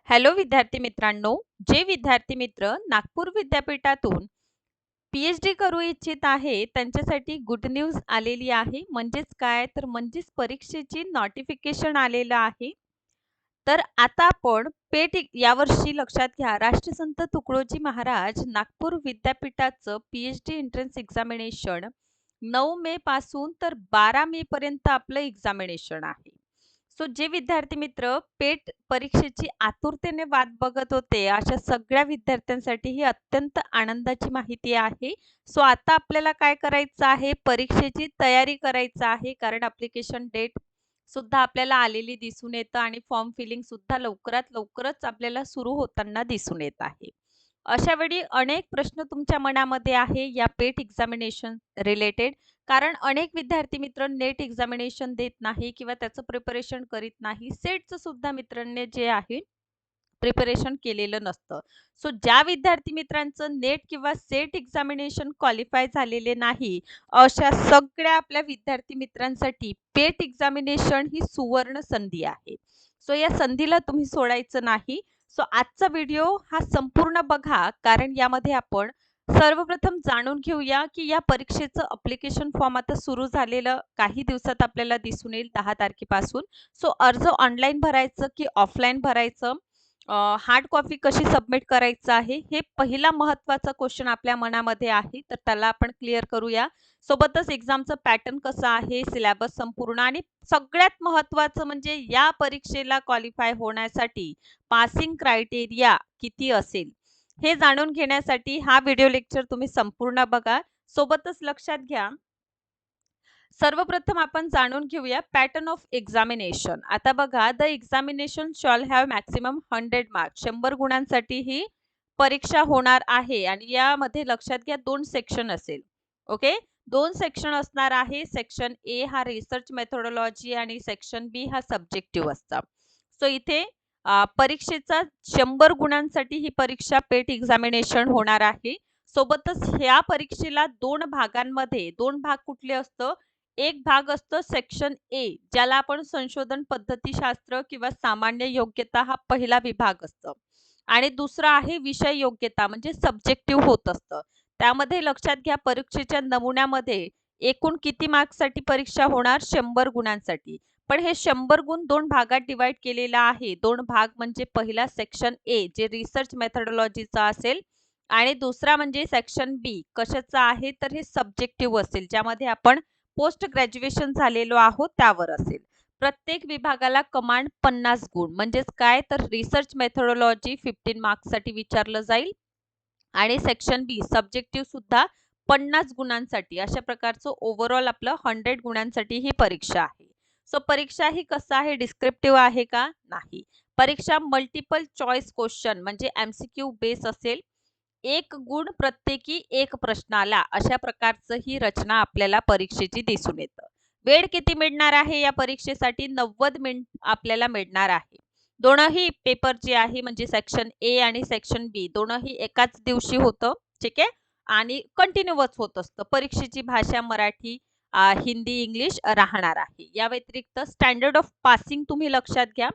Hello विद्यार्थी मित्रांनो, जे विद्यार्थी मित्र नागपूर विद्यापीठातून पी-एच-डी करू इच्छित आहे, त्यांच्यासाठी गुड न्यूज आलेली आहे. म्हणजेच काय तर म्हणजेच परीक्षेची नोटिफिकेशन आलेलं आहे. तर आता आपण यावर्षी लक्षात घ्या, राष्ट्रसंत तुकडोजी महाराज नागपूर विद्यापीठाचं पी-एच-डी एंट्रन्स एक्झामिनेशन 9 मे पासून तर 12 मे पर्यंत आपलं एक्झामिनेशन आहे. सो जे विद्यार्थी मित्र पेट परीक्षेची आतुरतेने वाट बघत होते, अशा सगळ्या विद्यार्थ्यांसाठी ही अत्यंत आनंदाची माहिती आहे. सो आता आपल्याला काय करायचं आहे, परीक्षेची तयारी करायचं आहे. कारण ॲप्लिकेशन डेट सुद्धा आपल्याला आलेली दिसून येतं आणि फॉर्म फिलिंग सुद्धा लवकरात लवकरच आपल्याला सुरू होताना दिसून येत आहे. अशा वेळी अनेक प्रश्न तुमच्या मनामध्ये आहे या पेट एक्झामिनेशन रिलेटेड. कारण अनेक विद्यार्थी मित्र नेट एक्झामिनेशन देत नाही किंवा त्याचं प्रिपरेशन करीत नाही. सेटचं सुद्धा मित्रांनी जे आहे प्रिपरेशन केलेलं नसतं. सो ज्या विद्यार्थी मित्रांचं नेट किंवा सेट एक्झामिनेशन क्वालिफाय झालेले नाही, अशा सगळ्या आपल्या विद्यार्थी मित्रांसाठी पेट एक्झामिनेशन ही सुवर्ण संधी आहे. सो या संधीला तुम्ही सोडायचं नाही. सो आजचा व्हिडिओ हा संपूर्ण बघा, कारण यामध्ये आपण सर्वप्रथम जाणून घेऊया की या परीक्षेचं ॲप्लिकेशन फॉर्म आता सुरू झालेलं काही दिवसात आपल्याला दिसून येईल 10 तारखेपासून. सो अर्ज ऑनलाईन भरायचं की ऑफलाईन भरायचं, हार्ड कॉपी कशी सबमिट करायचं आहे, हे पहिला महत्त्वाचा क्वेश्चन आपल्या मनामध्ये आहे. तर त्याला आपण क्लिअर करूया. सोबतच एक्झामचं पॅटर्न कसं आहे, सिलेबस संपूर्ण आणि सगळ्यात महत्त्वाचं म्हणजे या परीक्षेला क्वालिफाय होण्यासाठी पासिंग क्रायटेरिया किती असेल, हे जाणून घेण्यासाठी हा व्हिडिओ लेक्चर तुम्ही संपूर्ण बघा. सोबतच लक्षात घ्या, सर्वप्रथम आपण जाणून घेऊया पॅटर्न ऑफ एक्झामिनेशन. आता बघा, the examination shawl have maximum 100 marks. 100 गुणांसाठी ही परीक्षा होणार आहे आणि यामध्ये लक्षात घ्या 2 सेक्शन असेल. ओके, 2 सेक्शन असणार आहे. सेक्शन ए हा रिसर्च मेथोडॉलॉजी आणि सेक्शन बी हा सब्जेक्टिव्ह असतं. सो इथे परीक्षेचा 100 गुणांसाठी ही परीक्षा पेट एक्झामिनेशन होणार आहे. सोबतच ह्या परीक्षेला 2 भागांमध्ये, 2 भाग कुठले असतं, एक भाग असतो सेक्शन ए, ज्याला आपण संशोधन पद्धतीशास्त्र किंवा सामान्य योग्यता हा पहिला विभाग असतो आणि दुसरा आहे विषय योग्यता म्हणजे सब्जेक्टिव्ह होत असतं. त्यामध्ये लक्षात घ्या, परीक्षेच्या नमुन्यामध्ये एकूण किती मार्क्ससाठी परीक्षा होणार, 100 गुणांसाठी. पण हे 100 गुण 2 भागात डिवाइड केलेला आहे. 2 भाग म्हणजे पहिला सेक्शन ए जे रिसर्च मेथोडॉलॉजीचा असेल आणि दुसरा म्हणजे सेक्शन बी कशाचा आहे, तर हे सब्जेक्टिव्ह असेल, ज्यामध्ये आपण पोस्ट ग्रॅज्युएशन झालेलो आहोत त्यावर असेल. प्रत्येक विभागाला कमांड 50 गुण. म्हणजेच काय तर रिसर्च मेथोडॉलॉजी 15 मार्क्ससाठी विचारलं जाईल आणि सेक्शन बी सब्जेक्टिव्ह सुद्धा 50 गुणांसाठी. अशा प्रकारचं ओव्हरऑल आपलं 100 गुणांसाठी ही परीक्षा आहे. सो परीक्षा ही कसं आहे, डिस्क्रिप्टिव्ह आहे का, नाही. परीक्षा मल्टिपल चॉईस क्वेश्चन म्हणजे एमसीक्यू बेस असेल. 1 गुण प्रत्येकी 1 प्रश्नाला, अशा प्रकारचं ही रचना आपल्याला परीक्षेची दिसून येतं. वेळ किती मिळणार आहे या परीक्षेसाठी, 90 मिनिट आपल्याला मिळणार आहे. दोनही पेपर जे आहे म्हणजे सेक्शन ए आणि सेक्शन बी दोनही एकाच दिवशी होतं. ठीक आहे, आणि कंटिन्यूअस होत असतं. परीक्षेची भाषा मराठी, हिंदी, इंग्लिश राहणार आहे. या व्यतिरिक्त स्टँडर्ड ऑफ पासिंग तुम्ही लक्षात घ्या.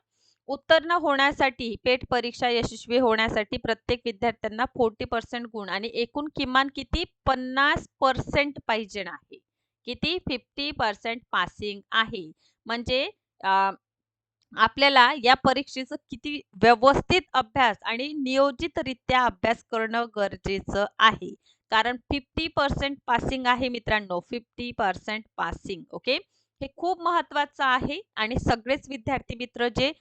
उत्तीर्ण होण्यासाठी, पेट परीक्षा यशस्वी होण्यासाठी प्रत्येक विद्यार्थ्यांना 40% गुण आणि एकूण किमान किती 50% पाहिजे आहे. किती 50% पासिंग आहे. म्हणजे आपल्याला या परीक्षेचं किती व्यवस्थित अभ्यास आणि नियोजितरित्या अभ्यास करणं गरजेचं आहे. कारण 50% पासिंग आहे मित्रांनो, 50% पासिंग. ओके, हे खूप महत्त्वाचं आहे आणि सगळेच विद्यार्थी मित्र जे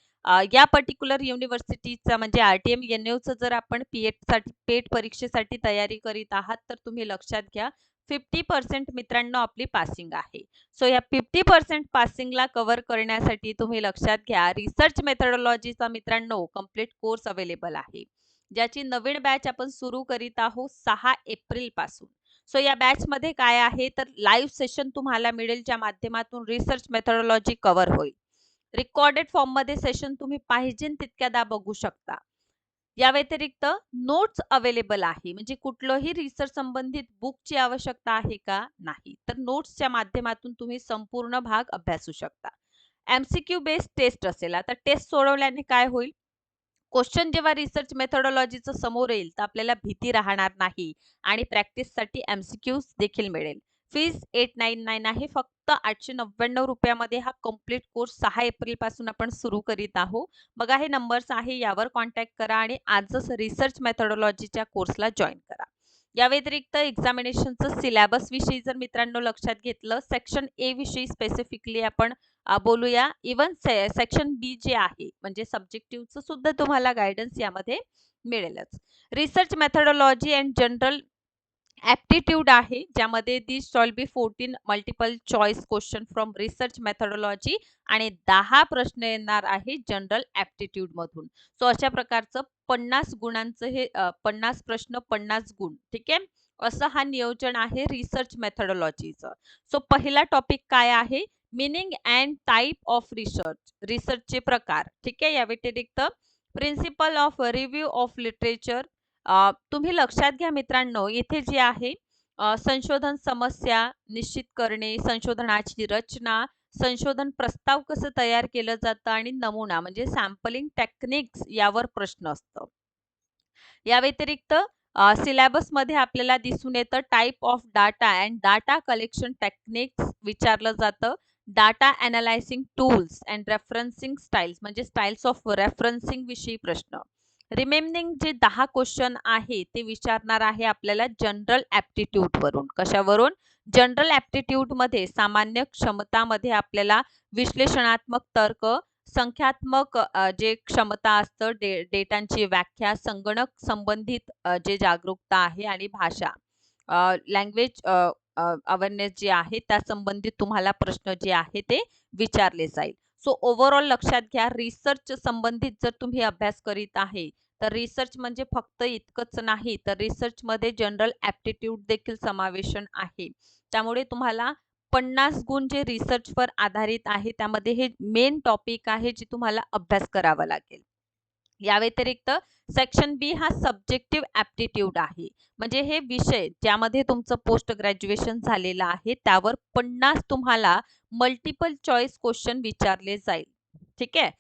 या पर्टिक्युलर युनिव्हर्सिटीचा म्हणजे आरटीएम एनयूचं जर आपण पेट परीक्षेसाठी तयारी करीत आहात, तर तुम्ही लक्षात घ्या 50% मित्रांनो आपली पासिंग आहे. सो या 50% पासिंगला कव्हर करण्यासाठी तुम्ही लक्षात घ्या, रिसर्च मेथोडॉलॉजीचा मित्रांनो कंप्लीट कोर्स अवेलेबल आहे, ज्याची नवीन बॅच आपण सुरू करीत आहोत 6 एप्रिल पासून. सो या बॅच मध्ये काय आहे तर लाईव्ह सेशन तुम्हाला मिळेल, ज्या माध्यमातून रिसर्च मेथोडॉलॉजी कव्हर होईल. रेकॉर्डेड फॉर्म मध्ये सेशन तुम्ही पाहिजे तितक्यादा बघू शकता. या व्यतिरिक्त नोट्स अवेलेबल आहे, म्हणजे कुठलंही रिसर्च संबंधित बुकची आवश्यकता आहे का, नाही. तर नोट्सच्या माध्यमातून तुम्ही संपूर्ण भाग अभ्यासू शकता. एमसीक्यू बेस्ड टेस्ट असेल. आता टेस्ट सोडवल्याने काय होईल, क्वेश्चन जेव्हा रिसर्च मेथोडॉलॉजीचं समोर येईल तर आपल्याला भीती राहणार नाही आणि प्रॅक्टिससाठी एमसीक्यूज देखील मिळेल. फीज 899 आहे. फक्त 899 रुपयामध्ये हा कम्प्लीट कोर्स 6 एप्रिल पासून आपण सुरू करीत आहोत. बघा हे नंबर्स आहे, यावर कॉन्टॅक्ट करा आणि आजच रिसर्च मेथोडॉलॉजीच्या कोर्सला जॉईन करा. या व्यतिरिक्त एक्झामिनेशनचं सिलेबस विषयी जर मित्रांनो लक्षात घेतलं, सेक्शन ए विषयी स्पेसिफिकली आपण बोलूया. इवन सेक्शन बी जे आहे म्हणजे सब्जेक्टिव्हचं सुद्धा तुम्हाला गायडन्स यामध्ये मिळेलच. Research methodology and general aptitude आहे, ज्यामध्ये this shall be 14 multiple choice question from research methodology आणि 10 प्रश्न येणार आहे जनरल ॲप्टिट्यूड मधून. सो अशा प्रकारचं 50 गुणांचं हे 50 प्रश्न 50 गुण, ठीक आहे. असं हा नियोजन आहे रिसर्च मेथोडॉलॉजीचं. सो पहिला टॉपिक काय आहे? Meaning and type of research, रिसर्चचे प्रकार, ठीक आहे. या व्यतिरिक्त principal of review of literature. तुम्ही लक्षात घ्या मित्रांनो, इथे जे आहे संशोधन समस्या निश्चित करणे, संशोधनाची रचना, संशोधन प्रस्ताव कसं तयार केलं जातं आणि नमुना म्हणजे सॅम्पलिंग टेक्निक्स यावर प्रश्न असतो. या व्यतिरिक्त सिलेबसमध्ये आपल्याला दिसून येतं type of data and data collection techniques विचारलं जातं. Data analysing tools and referencing styles म्हणजे स्टाईल्स ऑफ रेफरन्सिंग विषयी प्रश्न. रिमेनिंग जे 10 क्वेश्चन आहे ते विचारणार आहे आपल्याला जनरल ॲप्टिट्यूड वरून. कशावरून? जनरल ॲप्टिट्यूड मध्ये सामान्य क्षमतामध्ये आपल्याला विश्लेषणात्मक तर्क, संख्यात्मक जे क्षमता असतं, डेटांची व्याख्या, संगणक संबंधित जे जागरूकता आहे आणि भाषा लँग्वेज अवेअरनेस जे आहे त्या संबंधित तुम्हाला प्रश्न जे आहे ते विचारले जाईल. सो ओव्हरऑल लक्षात घ्या, रिसर्च संबंधित जर तुम्ही अभ्यास करीत आहे तर रिसर्च म्हणजे फक्त इतकंच नाही, तर रिसर्च मध्ये जनरल ॲप्टिट्यूड देखील समावेशन आहे. त्यामुळे तुम्हाला 50 गुण जे रिसर्चवर आधारित आहे त्यामध्ये हे मेन टॉपिक आहे जे तुम्हाला अभ्यास करावा लागेल. या व्यतिरिक्त सेक्शन बी हा सब्जेक्टिव्ह ॲप्टिट्यूड आहे, म्हणजे हे विषय ज्यामध्ये तुमचं पोस्ट ग्रॅज्युएशन झालेलं आहे त्यावर 50 तुम्हाला मल्टिपल चॉईस क्वेश्चन विचारले जाईल, ठीक आहे.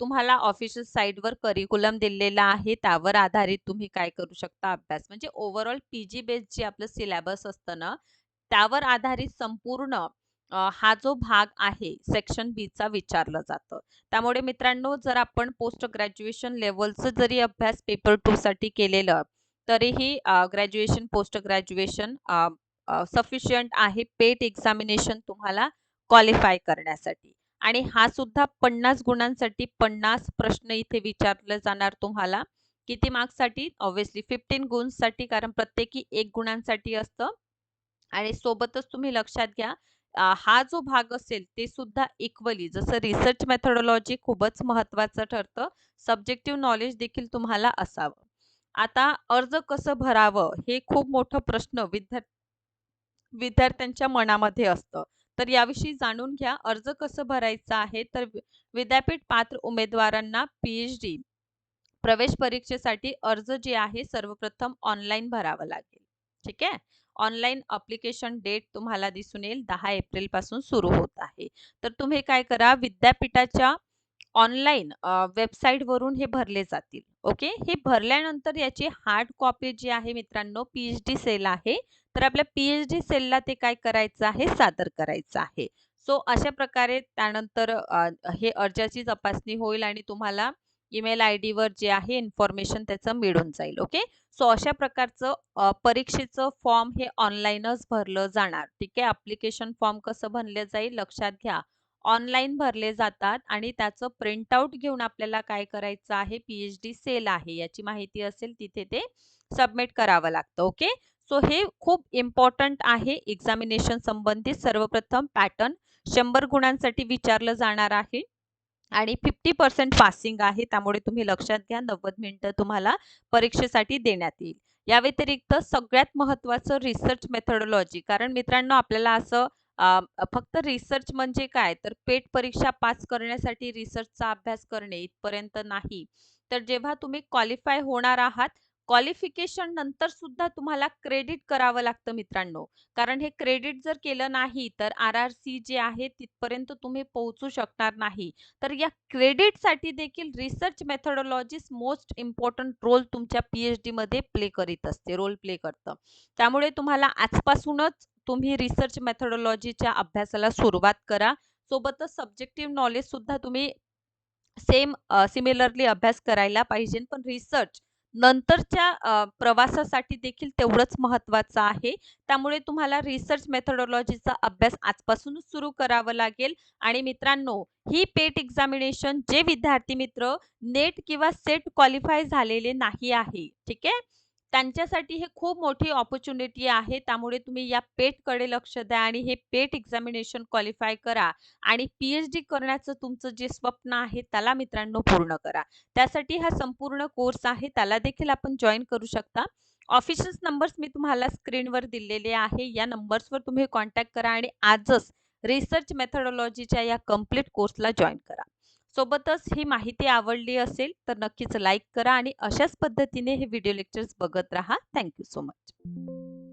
तुम्हाला ऑफिशियल साईटवर करिक्युलम दिलेला आहे, त्यावर आधारित तुम्ही काय करू शकता अभ्यास. म्हणजे ओव्हरऑल पीजी बेस्ड जे आपलं सिलेबस असतं ना, त्यावर आधारित संपूर्ण हा जो भाग आहे सेक्शन बी चा विचारलं जातं. त्यामुळे मित्रांनो, जर आपण पोस्ट ग्रॅज्युएशन लेवलचं जरी अभ्यास पेपर 2 साठी केलेलं तरीही ग्रॅज्युएशन पोस्ट ग्रॅज्युएशन सफिशियंट आहे पेट एक्झामिनेशन तुम्हाला क्वालिफाय करण्यासाठी. आणि हा सुद्धा 50 गुणांसाठी 50 प्रश्न इथे विचारले जाणार तुम्हाला. किती मार्क्ससाठी? ऑब्व्हियसली 15 गुणसाठी, कारण प्रत्येकी 1 गुणांसाठी असतं. आणि सोबतच तुम्ही लक्षात घ्या, हा जो भाग असेल ते सुद्धा इक्वली, जसं रिसर्च मेथोडॉलॉजी खूपच महत्त्वाचं ठरतं, सब्जेक्टिव्ह नॉलेज देखील तुम्हाला असावं. आता अर्ज कसं भरावं हे खूप मोठा प्रश्न विद्यार्थ्यांच्या मनामध्ये असतं. तर याविषयी जाणून घ्या. अर्ज कसं भरायचं आहे, तर विद्यापीठ पात्र उमेदवारांना पीएचडी प्रवेश परीक्षेसाठी अर्ज जे आहे सर्वप्रथम ऑनलाईन भरावं लागेल, ठीक आहे. ऑनलाईन अप्लिकेशन डेट तुम्हाला दिसून येईल 10 एप्रिल पासून सुरू होत आहे. तर तुम्ही काय करा, विद्यापीठाच्या ऑनलाईन वेबसाईटवरून हे भरले जातील. ओके, हे भरल्यानंतर याची हार्ड कॉपी जी आहे मित्रांनो, पीएचडी सेल आहे, तर आपल्या पीएचडी सेलला ते काय करायचं आहे, सादर करायचं आहे. सो अशा प्रकारे त्यानंतर हे अर्जाची तपासणी होईल आणि तुम्हाला ईमेल आय डीवर जे आहे इन्फॉर्मेशन त्याचं मिळून जाईल. ओके, सो अशा प्रकारचं परीक्षेचं फॉर्म हे ऑनलाईनच भरलं जाणार, ठीक आहे. ॲप्लिकेशन फॉर्म कसं भरले जाईल लक्षात घ्या, ऑनलाईन भरले जातात आणि त्याचं प्रिंटआउट घेऊन आपल्याला काय करायचं आहे, पीएचडी सेल आहे याची माहिती असेल तिथे ते सबमिट करावं लागतं. ओके, सो हे खूप इम्पॉर्टंट आहे एक्झामिनेशन संबंधित. सर्वप्रथम पॅटर्न 100 गुणांसाठी विचारलं जाणार आहे आणि 50% पासिंग आहे, त्यामुळे तुम्ही लक्षात घ्या 90 मिनिटं तुम्हाला परीक्षेसाठी देण्यात येईल. या व्यतिरिक्त सगळ्यात महत्त्वाचं रिसर्च मेथोडॉलॉजी, कारण मित्रांनो आपल्याला असं फक्त रिसर्च म्हणजे काय, तर पेट परीक्षा पास करण्यासाठी रिसर्चचा अभ्यास करणे इथपर्यंत नाही. तर जेव्हा तुम्ही क्वालिफाय होणार आहात, क्वालिफिकेशन नंतर सुद्धा तुम्हाला क्रेडिट करावं लागतं मित्रांनो. कारण हे क्रेडिट जर केलं नाही, तर आर-आर-सी जे आहे तिथपर्यंत तुम्ही पोहोचू शकणार नाही. तर या क्रेडिटसाठी देखील रिसर्च मेथोडॉलॉजीज मोस्ट इम्पोर्टंट रोल तुमच्या पी-एच-डीमध्ये प्ले करीत असते, रोल प्ले करतं. त्यामुळे तुम्हाला आजपासूनच तुम्ही रिसर्च मेथोडॉलॉजीच्या अभ्यासाला सुरुवात करा. सोबतच सब्जेक्टिव्ह नॉलेज सुद्धा तुम्ही सिमिलरली अभ्यास करायला पाहिजे. पण रिसर्च नंतरच्या प्रवासासाठी देखील तेवढंच महत्त्वाचं आहे. त्यामुळे तुम्हाला रिसर्च मेथोडॉलॉजीचा अभ्यास आजपासूनच सुरू करावा लागेल. आणि मित्रांनो, ही पेट एक्झामिनेशन जे विद्यार्थी मित्र नेट किंवा सेट क्वालिफाय झालेले नाही आहे, ठीक आहे? त्यांच्यासाठी हे खूप मोठी अपॉर्च्युनिटी आहे. त्यामुळे तुम्ही या पेटकडे लक्ष द्या आणि हे पेट एक्झामिनेशन क्वालिफाय करा आणि पी-एच-डी करण्याचं तुमचं जे स्वप्न आहे त्याला मित्रांनो पूर्ण करा. त्यासाठी हा संपूर्ण कोर्स आहे, त्याला देखील आपण जॉइन करू शकता. ऑफिशियल नंबर्स मी तुम्हाला स्क्रीनवर दिलेले आहे. या नंबर्सवर तुम्ही कॉन्टॅक्ट करा आणि आजच रिसर्च मेथोडॉलॉजीच्या या कंप्लीट कोर्सला जॉइन करा. सोबतच ही माहिती आवडली असेल तर नक्कीच लाईक करा आणि अशाच पद्धतीने हे व्हिडिओ लेक्चर्स बघत राहा. Thank so much.